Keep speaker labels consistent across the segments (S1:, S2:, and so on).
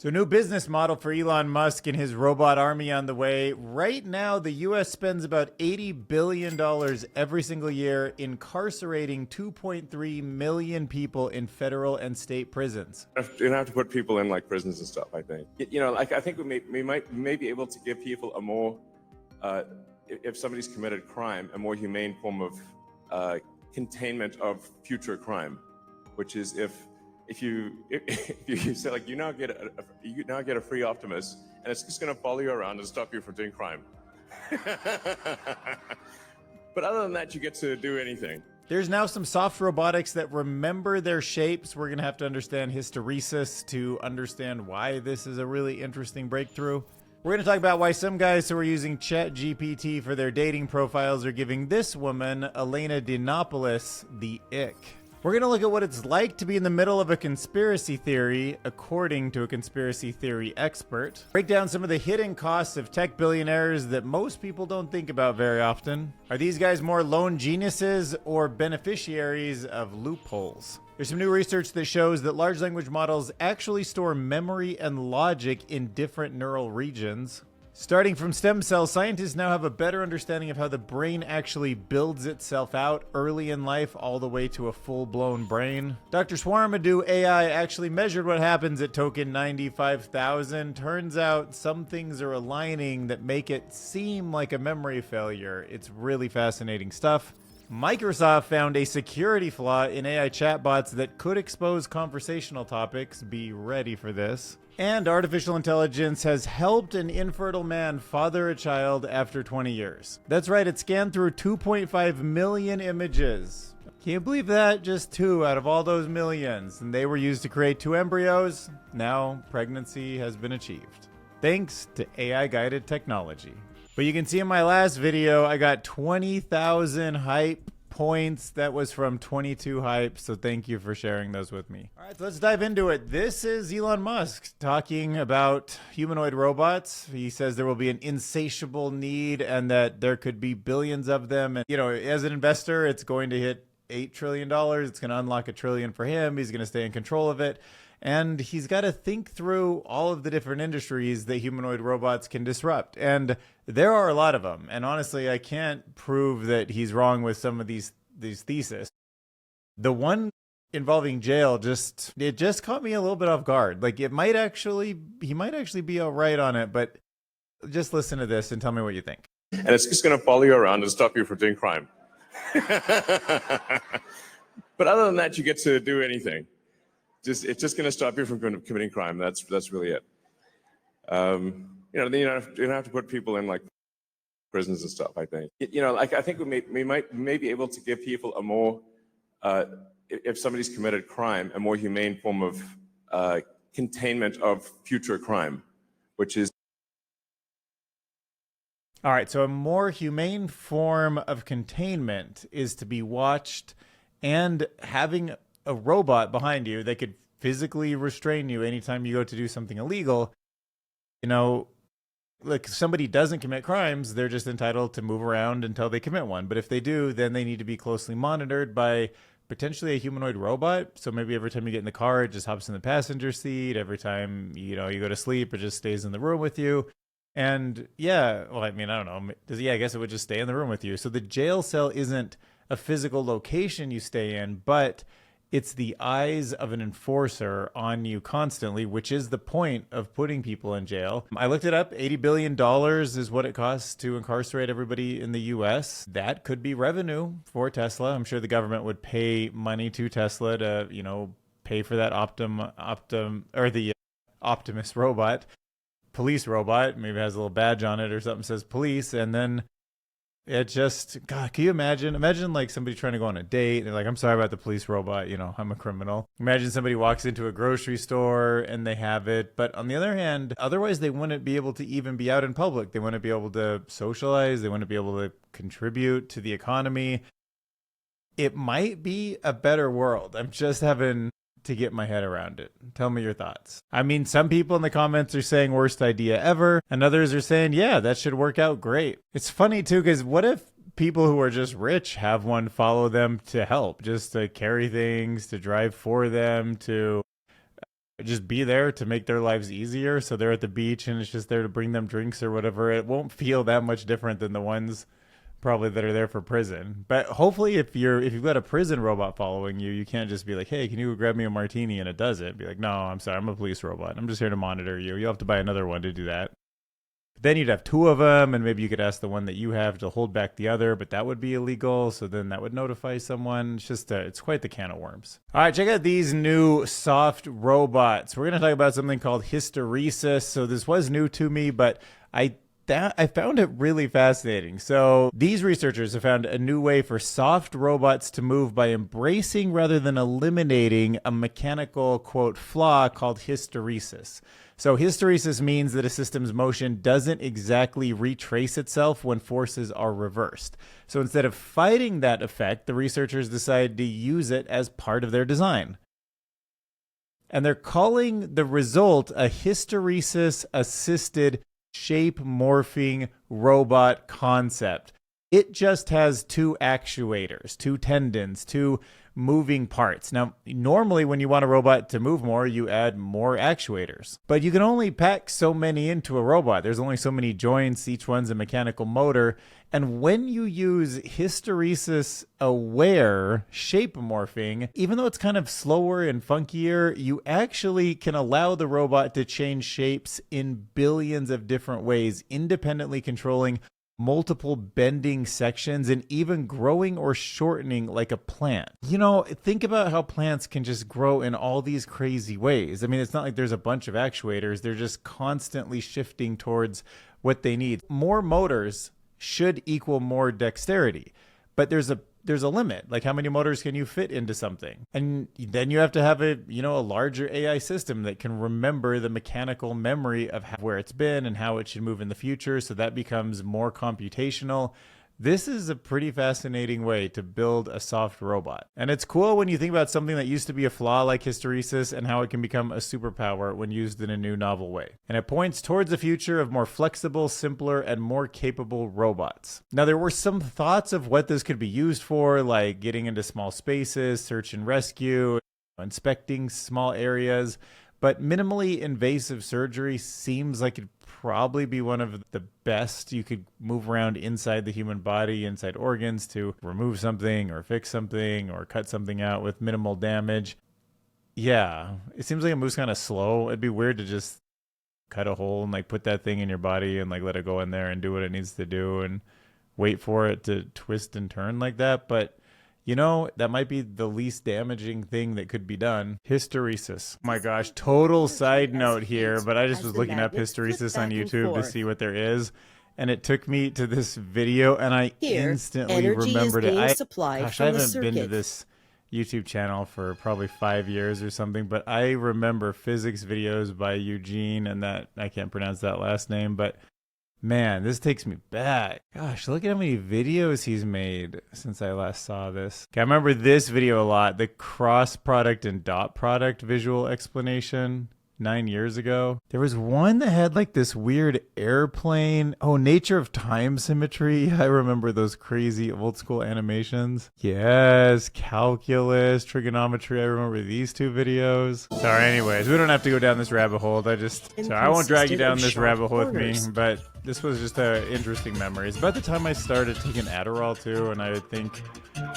S1: So, new business model for Elon Musk and his robot army on the way. Right now, the U.S. spends about $80 billion every single year incarcerating 2.3 million people in federal and state prisons.
S2: You don't have to put people in like prisons and stuff, I think. You know, like I think we may be able to give people a more, if somebody's committed crime, a more humane form of containment of future crime, which is if you say like you now get a free Optimus and it's just going to follow you around and stop you from doing crime. But other than that, you get to do anything.
S1: There's now some soft robotics that remember their shapes. We're going to have to understand hysteresis to understand why this is a really interesting breakthrough. We're going to talk about why some guys who are using ChatGPT for their dating profiles are giving this woman, Elena Dinopoulos, the ick. We're going to look at what it's like to be in the middle of a conspiracy theory, according to a conspiracy theory expert. Break down some of the hidden costs of tech billionaires that most people don't think about very often. Are these guys more lone geniuses or beneficiaries of loopholes? There's some new research that shows that large language models actually store memory and logic in different neural regions. Starting from stem cells, scientists now have a better understanding of how the brain actually builds itself out early in life all the way to a full-blown brain. Dr. Swarmadoo AI actually measured what happens at token 95,000. Turns out some things are aligning that make it seem like a memory failure. It's really fascinating stuff. Microsoft found a security flaw in AI chatbots that could expose conversational topics. Be ready for this. And artificial intelligence has helped an infertile man father a child after 20 years. That's right, it scanned through 2.5 million images. Can't believe that, just 2 out of all those millions. And they were used to create 2 embryos. Now, pregnancy has been achieved. Thanks to AI-guided technology. But you can see in my last video, I got 20,000 hype points. That was from 22 hype, so thank you for sharing those with me. All right, so let's dive into it. This is Elon Musk talking about humanoid robots. He says there will be an insatiable need and that there could be billions of them. And, you know, as an investor, it's going to hit $8 trillion. It's going to unlock $1 trillion for him. He's going to stay in control of it. And he's got to think through all of the different industries that humanoid robots can disrupt. And there are a lot of them. And honestly, I can't prove that he's wrong with some of these theses. The one involving jail it just caught me a little bit off guard. Like he might actually be all right on it, but just listen to this and tell me what you think.
S2: And it's just going to follow you around and stop you from doing crime. But other than that, you get to do anything. It's just going to stop you from committing crime. That's really it. You know, you don't have to put people in like prisons and stuff, I think. You know, like I think we may be able to give people a more, if somebody's committed crime, a more humane form of containment of future crime, which is.
S1: All right, so a more humane form of containment is to be watched and having a robot behind you that could physically restrain you anytime you go to do something illegal. You know, like if somebody doesn't commit crimes, they're just entitled to move around until they commit one. But if they do, then they need to be closely monitored by potentially a humanoid robot. So maybe every time you get in the car, it just hops in the passenger seat. Every time, you know, you go to sleep, it just stays in the room with you. And yeah, well, I mean, I don't know. I guess it would just stay in the room with you. So the jail cell isn't a physical location you stay in, but it's the eyes of an enforcer on you constantly, which is the point of putting people in jail. I looked it up. $80 billion is what it costs to incarcerate everybody in the US. That could be revenue for Tesla. I'm sure the government would pay money to Tesla to, you know, pay for that Optimus robot, police robot. Maybe it has a little badge on it or something says police. And then it just, God, can you imagine like somebody trying to go on a date and like, I'm sorry about the police robot, you know, I'm a criminal. Imagine somebody walks into a grocery store and they have it. But on the other hand, otherwise they wouldn't be able to even be out in public. They wouldn't be able to socialize. They wouldn't be able to contribute to the economy. It might be a better world. I'm just having to get my head around it. Tell me your thoughts. I mean, some people in the comments are saying worst idea ever, and others are saying, yeah, that should work out great. It's funny too, because what if people who are just rich have one follow them to help, just to carry things, to drive for them, to just be there to make their lives easier. So they're at the beach and it's just there to bring them drinks or whatever. It won't feel that much different than the ones probably that are there for prison. But hopefully if you've got a prison robot following you, you can't just be like, hey, can you grab me a martini? And it does it. Be like, no, I'm sorry, I'm a police robot. I'm just here to monitor you. You'll have to buy another one to do that. But then you'd have two of them, and maybe you could ask the one that you have to hold back the other, but that would be illegal. So then that would notify someone. It's just, it's quite the can of worms. All right, check out these new soft robots. We're going to talk about something called hysteresis. So this was new to me, but I found it really fascinating. So these researchers have found a new way for soft robots to move by embracing rather than eliminating a mechanical, quote, flaw called hysteresis. So hysteresis means that a system's motion doesn't exactly retrace itself when forces are reversed. So instead of fighting that effect, the researchers decided to use it as part of their design. And they're calling the result a hysteresis-assisted shape morphing robot concept. It just has two actuators, two tendons, two moving parts. Now, normally when you want a robot to move more, you add more actuators. But you can only pack so many into a robot. There's only so many joints, each one's a mechanical motor. And when you use hysteresis-aware shape morphing, even though it's kind of slower and funkier, you actually can allow the robot to change shapes in billions of different ways, independently controlling multiple bending sections and even growing or shortening like a plant. You know, think about how plants can just grow in all these crazy ways. I mean, it's not like there's a bunch of actuators. They're just constantly shifting towards what they need. More motors should equal more dexterity, but there's a limit. Like, how many motors can you fit into something? And then you have to have a larger AI system that can remember the mechanical memory of where it's been and how it should move in the future. So that becomes more computational. This is a pretty fascinating way to build a soft robot. And it's cool when you think about something that used to be a flaw like hysteresis and how it can become a superpower when used in a new novel way. And it points towards a future of more flexible, simpler, and more capable robots. Now, there were some thoughts of what this could be used for, like getting into small spaces, search and rescue, inspecting small areas. But minimally invasive surgery seems like it'd probably be one of the best. You could move around inside the human body, inside organs, to remove something or fix something or cut something out with minimal damage. Yeah, it seems like it moves kind of slow. It'd be weird to just cut a hole and like put that thing in your body and like let it go in there and do what it needs to do and wait for it to twist and turn like that. But that might be the least damaging thing that could be done. Hysteresis. Oh my gosh, total side note here, but I just was looking up hysteresis on YouTube to see what there is. And it took me to this video and I instantly remembered it. I haven't been to this YouTube channel for probably 5 years or something, but I remember physics videos by Eugene, and that I can't pronounce that last name, but man, this takes me back. Gosh, look at how many videos he's made since I last saw this. Okay, I remember this video a lot, the cross product and dot product visual explanation 9 years ago. There was one that had like this weird airplane. Oh, nature of time symmetry. I remember those crazy old school animations. Yes, calculus, trigonometry. I remember these two videos. Sorry, anyways, we don't have to go down this rabbit hole. I won't drag you down this rabbit hole with me, but this was just an interesting memory. It's about the time I started taking Adderall too, and I would think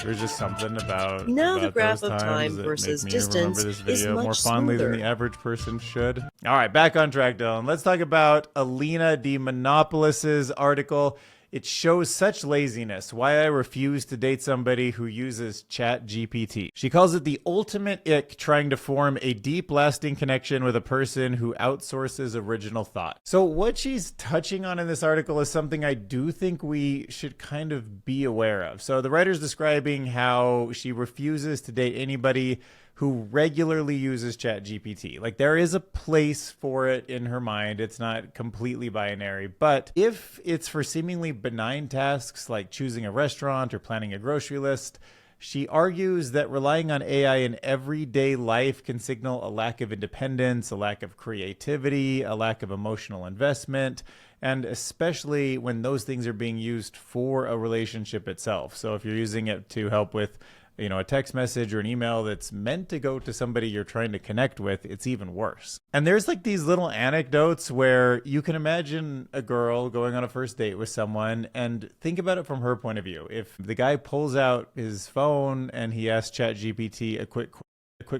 S1: there's just something about
S3: the graph
S1: those
S3: of time versus distance
S1: this video
S3: is
S1: more
S3: much
S1: fondly
S3: smoother.
S1: than the average person should. All right, back on track, Dylan. Let's talk about Alina de Monopolis's article. It shows such laziness. Why I refuse to date somebody who uses ChatGPT. She calls it the ultimate ick, trying to form a deep, lasting connection with a person who outsources original thought. So what she's touching on in this article is something I do think we should kind of be aware of. So the writer's describing how she refuses to date anybody who regularly uses ChatGPT. Like, there is a place for it in her mind. It's not completely binary, but if it's for seemingly benign tasks like choosing a restaurant or planning a grocery list, she argues that relying on AI in everyday life can signal a lack of independence, a lack of creativity, a lack of emotional investment, and especially when those things are being used for a relationship itself. So if you're using it to help with a text message or an email that's meant to go to somebody you're trying to connect with, it's even worse. And there's like these little anecdotes where you can imagine a girl going on a first date with someone and think about it from her point of view. If the guy pulls out his phone and he asks ChatGPT a quick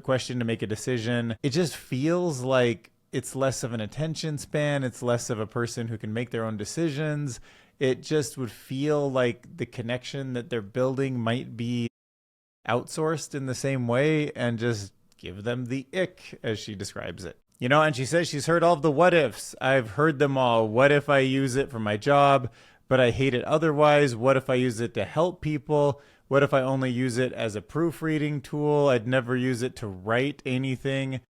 S1: question to make a decision, it just feels like it's less of an attention span. It's less of a person who can make their own decisions. It just would feel like the connection that they're building might be outsourced in the same way, and just give them the ick, as she describes it. And she says she's heard all of the what ifs. I've heard them all. What if I use it for my job, but I hate it otherwise? What if I use it to help people? What if I only use it as a proofreading tool? I'd never use it to write anything.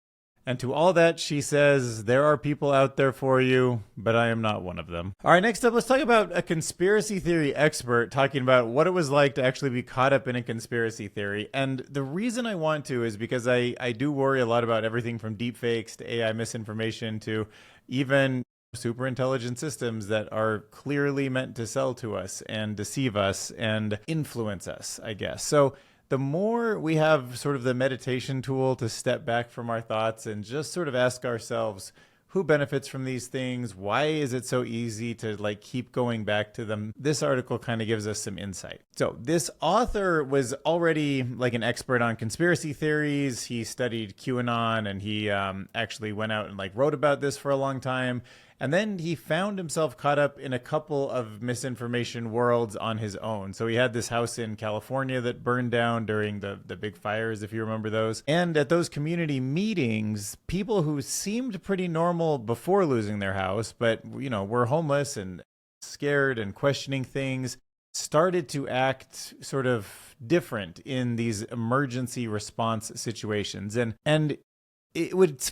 S1: And to all that, she says, there are people out there for you, but I am not one of them. All right, next up, let's talk about a conspiracy theory expert talking about what it was like to actually be caught up in a conspiracy theory. And the reason I want to is because I do worry a lot about everything from deepfakes to AI misinformation to even super intelligent systems that are clearly meant to sell to us and deceive us and influence us, I guess. So the more we have sort of the meditation tool to step back from our thoughts and just sort of ask ourselves, who benefits from these things? Why is it so easy to keep going back to them? This article kind of gives us some insight. So this author was already an expert on conspiracy theories. He studied QAnon, and he actually went out and wrote about this for a long time. And then he found himself caught up in a couple of misinformation worlds on his own. So he had this house in California that burned down during the big fires, if you remember those. And at those community meetings, people who seemed pretty normal before losing their house, but, were homeless and scared and questioning things, started to act sort of different in these emergency response situations. And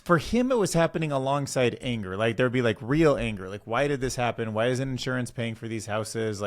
S1: for him, it was happening alongside anger. There'd be real anger. Why did this happen? Why isn't insurance paying for these houses?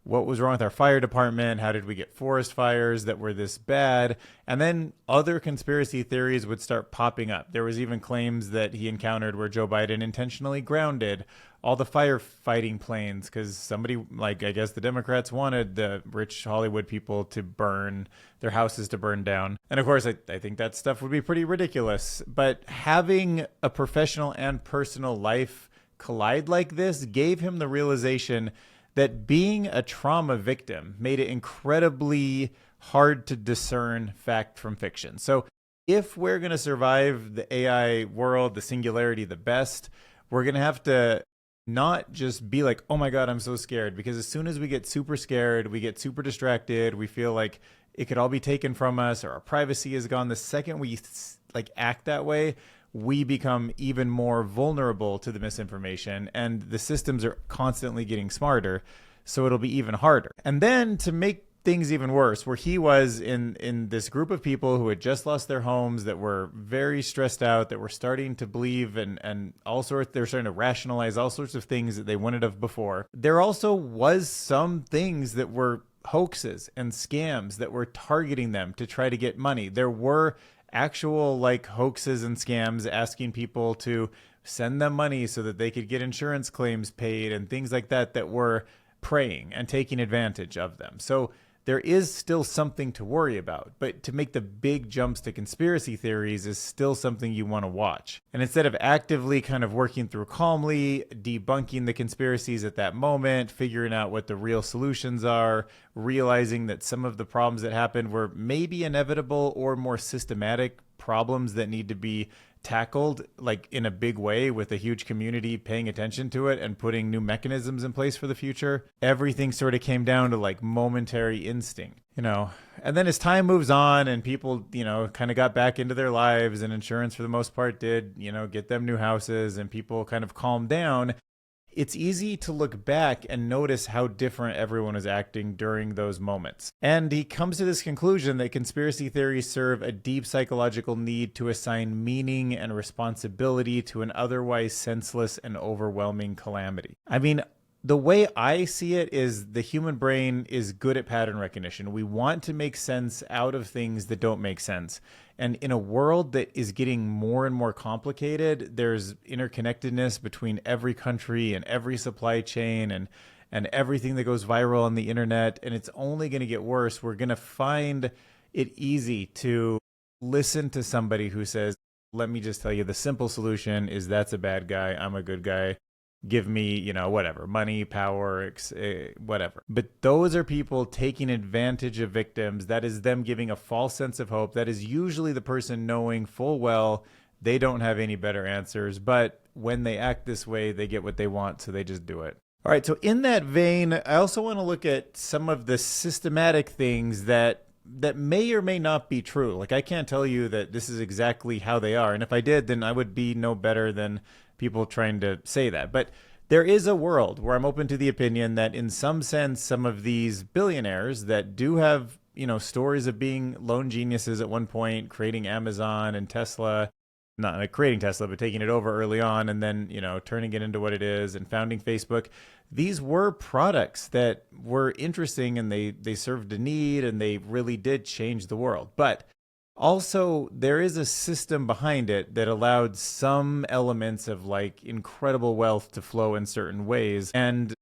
S1: What was wrong with our fire department? How did we get forest fires that were this bad? And then other conspiracy theories would start popping up. There was even claims that he encountered where Joe Biden intentionally grounded all the firefighting planes because somebody, I guess the Democrats wanted the rich Hollywood people to burn their houses to burn down. And of course, I think that stuff would be pretty ridiculous. But having a professional and personal life collide like this gave him the realization that being a trauma victim made it incredibly hard to discern fact from fiction. So if we're going to survive the AI world, the singularity, the best, we're going to have to not just be like, oh my God, I'm so scared. Because as soon as we get super scared, we get super distracted, we feel like it could all be taken from us or our privacy is gone. The second we act that way, we become even more vulnerable to the misinformation, and the systems are constantly getting smarter. So it'll be even harder. And then to make things even worse, where he was in this group of people who had just lost their homes, that were very stressed out, that were starting to believe and all sorts, they're starting to rationalize all sorts of things that they wouldn't have before. There also was some things that were hoaxes and scams that were targeting them to try to get money. There were actual hoaxes and scams asking people to send them money so that they could get insurance claims paid and things like that that were preying and taking advantage of them. So there is still something to worry about, but to make the big jumps to conspiracy theories is still something you want to watch. And instead of actively kind of working through calmly, debunking the conspiracies at that moment, figuring out what the real solutions are, realizing that some of the problems that happened were maybe inevitable or more systematic problems that need to be tackled in a big way with a huge community paying attention to it and putting new mechanisms in place for the future, everything sort of came down to momentary instinct, and then as time moves on and people, kind of got back into their lives, and insurance for the most part did, get them new houses, and people kind of calmed down, it's easy to look back and notice how different everyone was acting during those moments. And he comes to this conclusion that conspiracy theories serve a deep psychological need to assign meaning and responsibility to an otherwise senseless and overwhelming calamity. I mean, the way I see it is the human brain is good at pattern recognition. We want to make sense out of things that don't make sense. And in a world that is getting more and more complicated, there's interconnectedness between every country and every supply chain and everything that goes viral on the internet. And it's only going to get worse. We're going to find it easy to listen to somebody who says, let me just tell you, the simple solution is that's a bad guy, I'm a good guy. Give me, whatever, money, power, whatever. But those are people taking advantage of victims. That is them giving a false sense of hope. That is usually the person knowing full well they don't have any better answers. But when they act this way, they get what they want, so they just do it. All right, so in that vein, I also want to look at some of the systematic things that may or may not be true. Like, I can't tell you that this is exactly how they are. And if I did, then I would be no better than people trying to say that. But there is a world where I'm open to the opinion that in some sense, some of these billionaires that do have, stories of being lone geniuses at one point, creating Amazon and Tesla, not like creating Tesla, but taking it over early on and then, turning it into what it is and founding Facebook. These were products that were interesting and they served a need and they really did change the world. But also, there is a system behind it that allowed some elements of like incredible wealth to flow in certain ways. And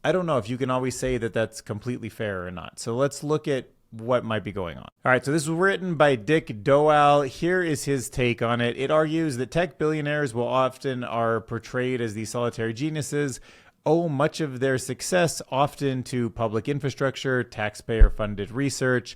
S1: I don't know if you can always say that that's completely fair or not. So let's look at what might be going on. All right, so this was written by Dick Doal. Here is his take on it. It argues that tech billionaires will often are portrayed as these solitary geniuses, owe much of their success often to public infrastructure, taxpayer-funded research,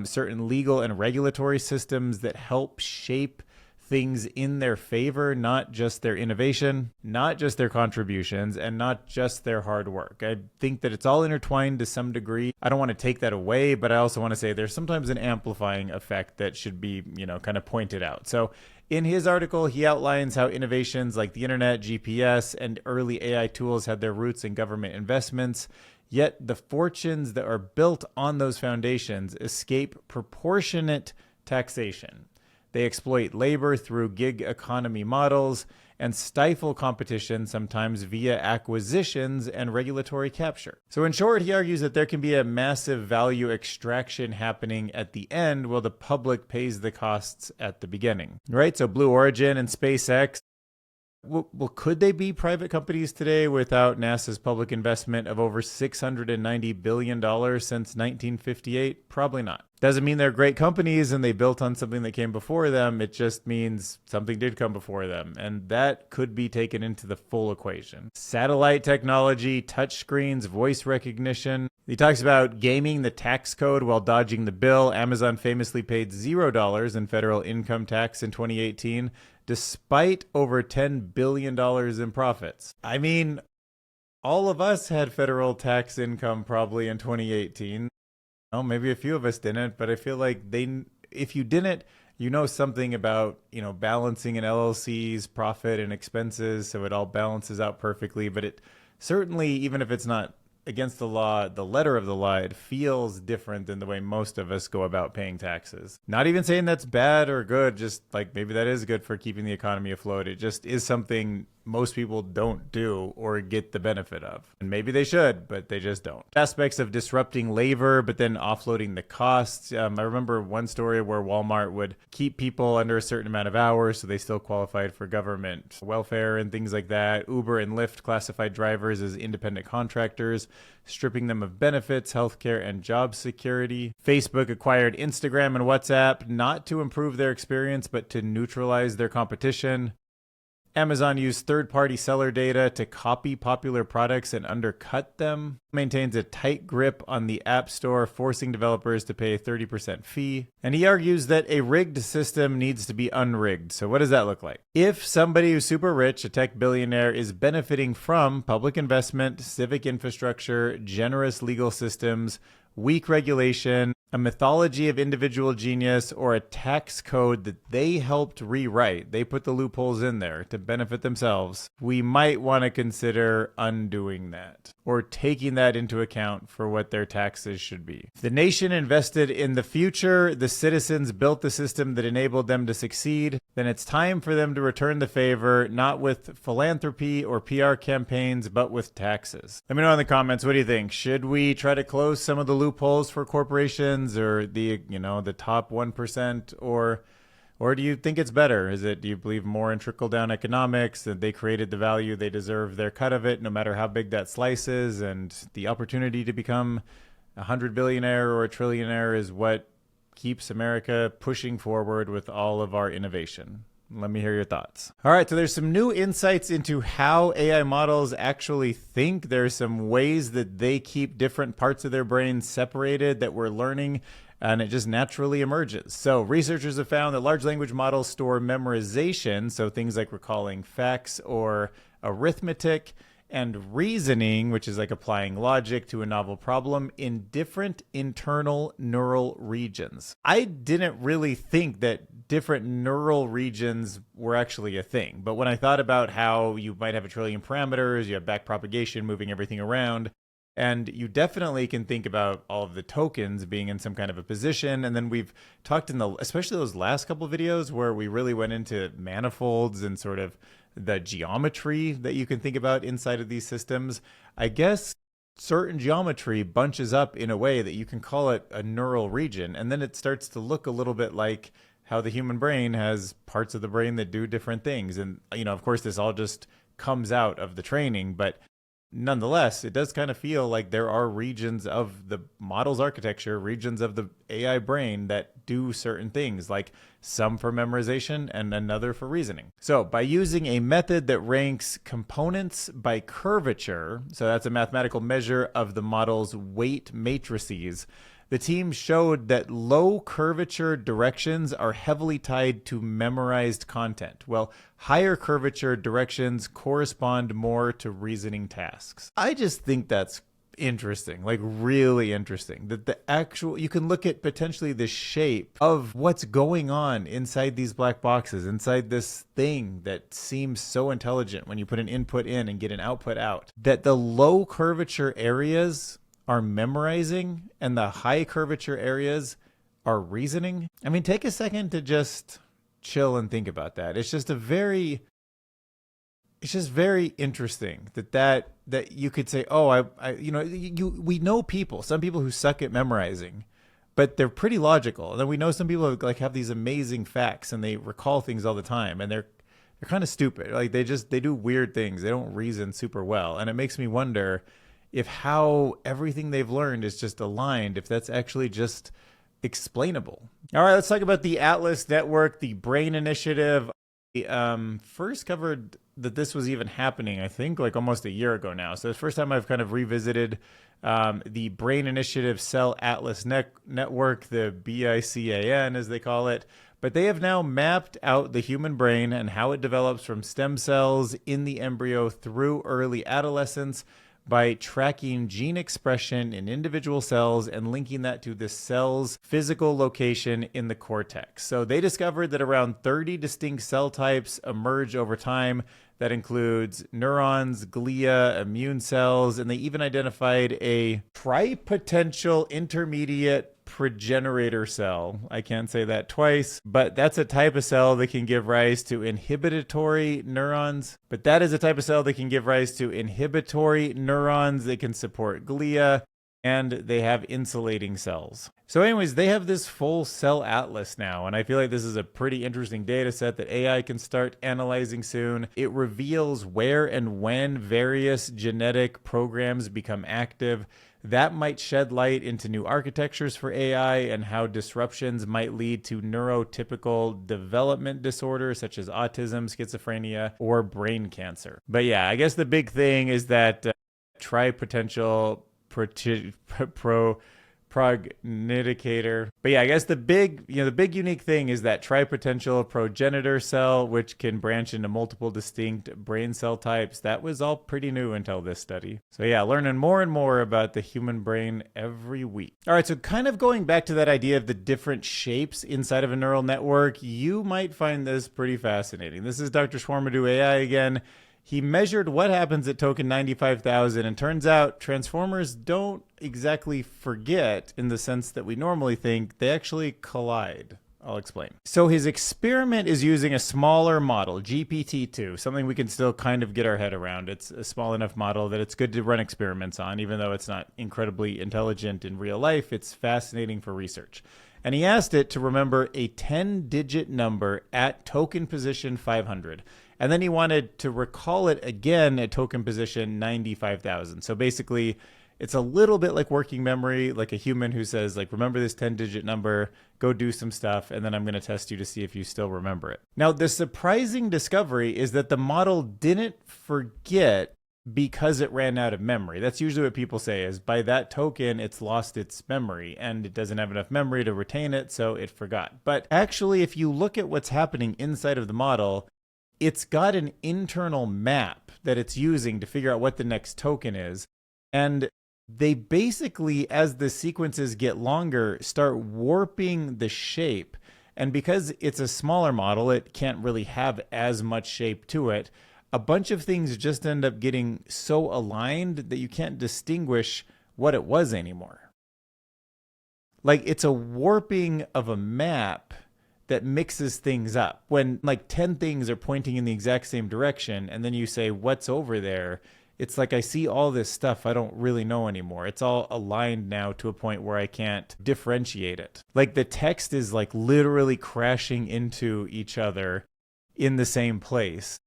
S1: certain legal and regulatory systems that help shape things in their favor, not just their innovation, not just their contributions, and not just their hard work. I think that it's all intertwined to some degree. I don't want to take that away, but I also want to say there's sometimes an amplifying effect that should be, kind of pointed out. So in his article, he outlines how innovations like the internet, GPS, and early AI tools had their roots in government investments, yet the fortunes that are built on those foundations escape proportionate taxation. They exploit labor through gig economy models and stifle competition, sometimes via acquisitions and regulatory capture. So in short, he argues that there can be a massive value extraction happening at the end while the public pays the costs at the beginning. Right? So Blue Origin and SpaceX, well, could they be private companies today without NASA's public investment of over $690 billion since 1958? Probably not. Doesn't mean they're great companies and they built on something that came before them. It just means something did come before them. And that could be taken into the full equation. Satellite technology, touchscreens, voice recognition. He talks about gaming the tax code while dodging the bill. Amazon famously paid $0 in federal income tax in 2018, despite over $10 billion in profits. I mean, all of us had federal tax income probably in 2018. Well, maybe a few of us didn't, but I feel like if you didn't, you know something about, balancing an LLC's profit and expenses, so it all balances out perfectly. But it certainly, even if it's not against the law, the letter of the law, it feels different than the way most of us go about paying taxes. Not even saying that's bad or good, just like maybe that is good for keeping the economy afloat. It just is something most people don't do or get the benefit of. And maybe they should, but they just don't. Aspects of disrupting labor, but then offloading the costs. I remember one story where Walmart would keep people under a certain amount of hours so they still qualified for government welfare and things like that. Uber and Lyft classified drivers as independent contractors, stripping them of benefits, healthcare, and job security. Facebook acquired Instagram and WhatsApp not to improve their experience, but to neutralize their competition. Amazon used third-party seller data to copy popular products and undercut them. Maintains a tight grip on the App Store, forcing developers to pay a 30% fee. And he argues that a rigged system needs to be unrigged. So what does that look like? If somebody who's super rich, a tech billionaire, is benefiting from public investment, civic infrastructure, generous legal systems, weak regulation, a mythology of individual genius, or a tax code that they helped rewrite, they put the loopholes in there to benefit themselves, we might want to consider undoing that or taking that into account for what their taxes should be. If the nation invested in the future, the citizens built the system that enabled them to succeed, then it's time for them to return the favor, not with philanthropy or PR campaigns, but with taxes. Let me know in the comments, what do you think? Should we try to close some of the loopholes for corporations or the top 1%, or do you think it's better? Do you believe more in trickle-down economics, that they created the value, they deserve their cut of it, no matter how big that slice is, and the opportunity to become a 100 billionaire or a trillionaire is what keeps America pushing forward with all of our innovation. Let me hear your thoughts. All right, so there's some new insights into how AI models actually think. There's some ways that they keep different parts of their brain separated that we're learning, and it just naturally emerges. So researchers have found that large language models store memorization, so things like recalling facts or arithmetic, and reasoning, which is like applying logic to a novel problem, in different internal neural regions. I didn't really think that different neural regions were actually a thing. But when I thought about how you might have a trillion parameters, you have backpropagation moving everything around, and you definitely can think about all of the tokens being in some kind of a position. And then we've talked in especially those last couple of videos where we really went into manifolds and sort of the geometry that you can think about inside of these systems. I guess certain geometry bunches up in a way that you can call it a neural region. And then it starts to look a little bit like how the human brain has parts of the brain that do different things. And, of course, this all just comes out of the training, but nonetheless, it does kind of feel like there are regions of the model's architecture, regions of the AI brain that do certain things, like some for memorization and another for reasoning. So by using a method that ranks components by curvature, so that's a mathematical measure of the model's weight matrices, the team showed that low curvature directions are heavily tied to memorized content, while higher curvature directions correspond more to reasoning tasks. I just think that's interesting, like really interesting, that you can look at potentially the shape of what's going on inside these black boxes, inside this thing that seems so intelligent when you put an input in and get an output out, that the low curvature areas are memorizing and the high curvature areas are reasoning. I mean, take a second to just chill and think about that. It's just very interesting that you could say, oh, we know some people who suck at memorizing, but they're pretty logical. And then we know some people who like have these amazing facts and they recall things all the time, and they're kind of stupid. Like they do weird things. They don't reason super well. And it makes me wonder if how everything they've learned is just aligned, if that's actually just explainable. All right, let's talk about the Atlas Network, the Brain Initiative. First covered that this was even happening, I think, like almost a year ago now. So it's the first time I've kind of revisited the Brain Initiative Cell Atlas Network, the BICAN as they call it. But they have now mapped out the human brain and how it develops from stem cells in the embryo through early adolescence, by tracking gene expression in individual cells and linking that to the cell's physical location in the cortex. So they discovered that around 30 distinct cell types emerge over time. That includes neurons, glia, immune cells, and they even identified a tripotential intermediate progenitor cell. I can't say that twice, but that's a type of cell that can give rise to inhibitory neurons. But that is a type of cell that can give rise to inhibitory neurons that can support glia, and they have insulating cells. So anyways, they have this full cell atlas now, and I feel like this is a pretty interesting data set that AI can start analyzing soon. It reveals where and when various genetic programs become active. That might shed light into new architectures for AI and how disruptions might lead to neurotypical development disorders such as autism, schizophrenia, or brain cancer. But yeah, I guess the big thing is that tripotential progenitor. But yeah, I guess the big unique thing is that tripotential progenitor cell, which can branch into multiple distinct brain cell types. That was all pretty new until this study. So yeah, learning more and more about the human brain every week. All right, so kind of going back to that idea of the different shapes inside of a neural network, you might find this pretty fascinating. This is Dr. Schwarmadoo AI again. He measured what happens at token 95,000, and turns out transformers don't exactly forget in the sense that we normally think. They actually collide. I'll explain. So his experiment is using a smaller model, GPT-2, something we can still kind of get our head around. It's a small enough model that it's good to run experiments on, even though it's not incredibly intelligent in real life. It's fascinating for research. And he asked it to remember a 10-digit number at token position 500. And then he wanted to recall it again at token position 95,000. So basically, It's a little bit like working memory, like a human who says, like, remember this 10-digit number, go do some stuff, and then I'm going to test you to see if you still remember it. Now, the surprising discovery is that the model didn't forget because it ran out of memory. That's usually what people say, is by that token, it's lost its memory and it doesn't have enough memory to retain it, so it forgot. But actually, if you look at what's happening inside of the model, it's got an internal map that it's using to figure out what the next token is. And they basically, as the sequences get longer, start warping the shape. And because it's a smaller model, it can't really have as much shape to it. A bunch of things just end up getting so aligned that you can't distinguish what it was anymore. Like, it's a warping of a map that mixes things up. When like 10 things are pointing in the exact same direction, and then you say, what's over there? It's like, I see all this stuff I don't really know anymore. It's all aligned now to a point where I can't differentiate it. Like, the text is like literally crashing into each other in the same place,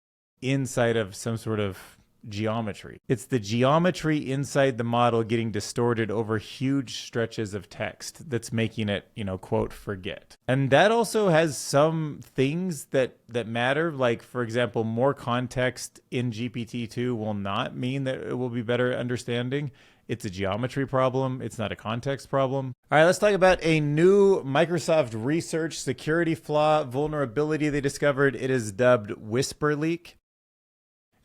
S1: inside of some sort of geometry. It's the geometry inside the model getting distorted over huge stretches of text that's making it, quote, forget. And that also has some things that matter. Like, for example, more context in GPT-2 will not mean that it will be better at understanding. It's a geometry problem. It's not a context problem. All right, let's talk about a new Microsoft research security flaw vulnerability they discovered. It is dubbed Whisper Leak.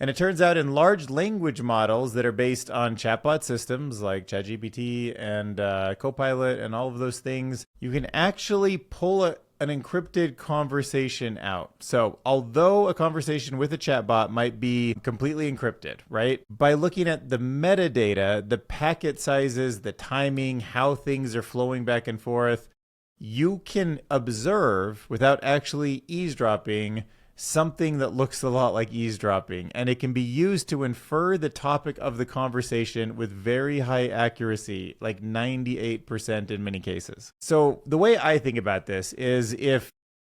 S1: And it turns out in large language models that are based on chatbot systems like ChatGPT and Copilot and all of those things, you can actually pull an encrypted conversation out. So although a conversation with a chatbot might be completely encrypted, right? By looking at the metadata, the packet sizes, the timing, how things are flowing back and forth, you can observe without actually eavesdropping something that looks a lot like eavesdropping, and it can be used to infer the topic of the conversation with very high accuracy, like 98% in many cases. So the way I think about this is, if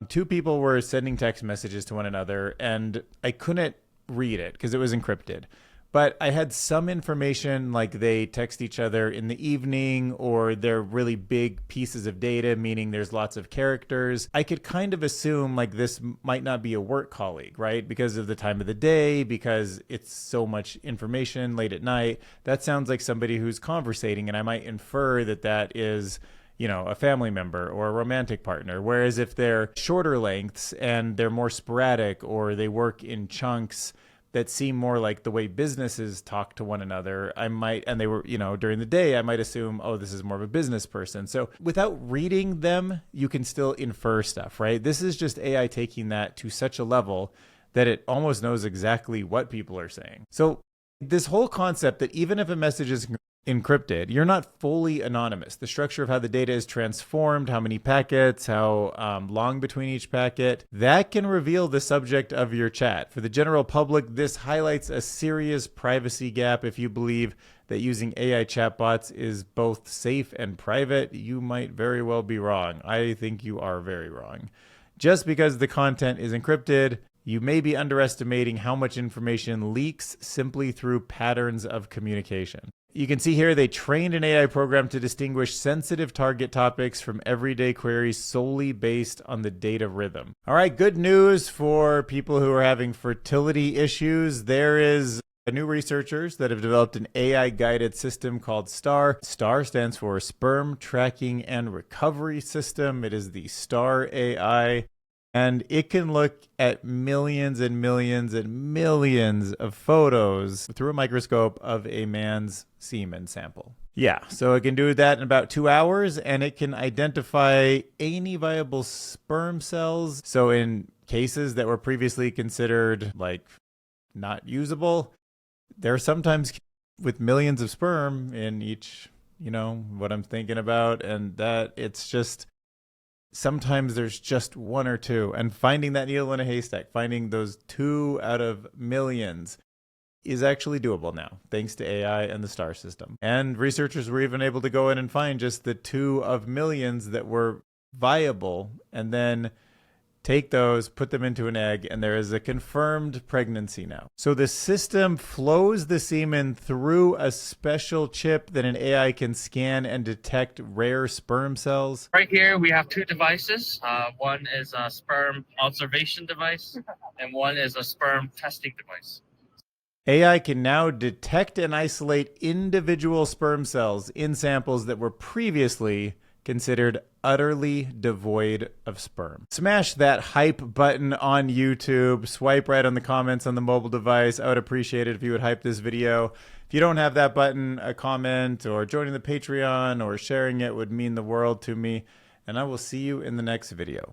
S1: two people were sending text messages to one another and I couldn't read it because it was encrypted, but I had some information, like they text each other in the evening, or they're really big pieces of data, meaning there's lots of characters. I could kind of assume like this might not be a work colleague, right? Because of the time of the day, because it's so much information late at night. That sounds like somebody who's conversating, and I might infer that that is, a family member or a romantic partner. Whereas if they're shorter lengths and they're more sporadic, or they work in chunks that seem more like the way businesses talk to one another, and they were, during the day, I might assume, oh, this is more of a business person. So without reading them, you can still infer stuff, right? This is just AI taking that to such a level that it almost knows exactly what people are saying. So this whole concept that even if a message is encrypted, you're not fully anonymous. The structure of how the data is transformed, how many packets, how long between each packet, that can reveal the subject of your chat. For the general public, this highlights a serious privacy gap. If you believe that using AI chatbots is both safe and private, you might very well be wrong. I think you are very wrong. Just because the content is encrypted, you may be underestimating how much information leaks simply through patterns of communication. You can see here they trained an AI program to distinguish sensitive target topics from everyday queries solely based on the data rhythm. All right, good news for people who are having fertility issues. There is new researchers that have developed an AI-guided system called STAR. STAR stands for Sperm Tracking and Recovery System. It is the STAR AI. And it can look at millions and millions and millions of photos through a microscope of a man's semen sample. Yeah, so it can do that in about 2 hours, and it can identify any viable sperm cells. So in cases that were previously considered like not usable, there are sometimes with millions of sperm in each, what I'm thinking about, and that it's just... sometimes there's just one or two, and finding that needle in a haystack, finding those 2 out of millions is actually doable now, thanks to AI and the STAR system. And researchers were even able to go in and find just the 2 of millions that were viable, and then take those, put them into an egg, and there is a confirmed pregnancy now. So the system flows the semen through a special chip that an AI can scan and detect rare sperm cells.
S4: Right here, we have two devices. One is a sperm observation device, and one is a sperm testing device.
S1: AI can now detect and isolate individual sperm cells in samples that were previously considered utterly devoid of sperm. Smash that hype button on YouTube. Swipe right on the comments on the mobile device. I would appreciate it if you would hype this video. If you don't have that button, a comment or joining the Patreon or sharing it would mean the world to me. And I will see you in the next video.